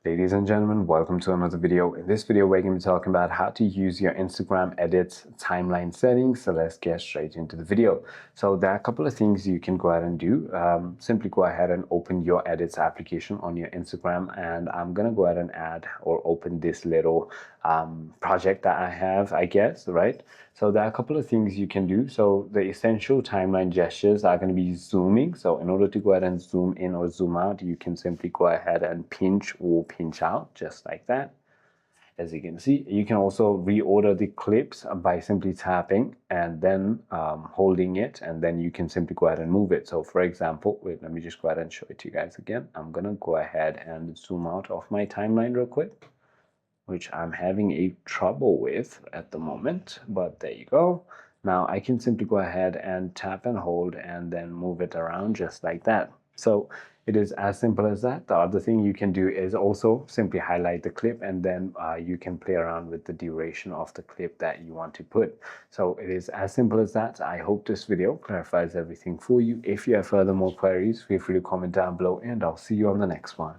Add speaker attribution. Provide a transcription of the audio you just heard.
Speaker 1: Ladies and gentlemen, welcome to another video. In this video, we're going to be talking about how to use your Instagram edits timeline settings. So let's get straight into the video. So there are a couple of things you can go ahead and do. Simply go ahead and open your edits application on your Instagram. And I'm going to go ahead and add or open this little project that I have, I guess, right? So there are a couple of things you can do. So the essential timeline gestures are going to be zooming. So in order to go ahead and zoom in or zoom out, you can simply go ahead and pinch or pinch out just like that. As you can see, you can also reorder the clips by simply tapping and then holding it, and then you can simply go ahead and move it. So for example, wait, let me just go ahead and show it to you guys again. I'm gonna go ahead and zoom out of my timeline real quick, which I'm having a trouble with at the moment, but there you go. Now I can simply go ahead and tap and hold and then move it around just like that. So it is as simple as that. The other thing you can do is also simply highlight the clip, and then you can play around with the duration of the clip that you want to put. So it is as simple as that. I hope this video clarifies everything for you. If you have further more queries, feel free to comment down below, and I'll see you on the next one.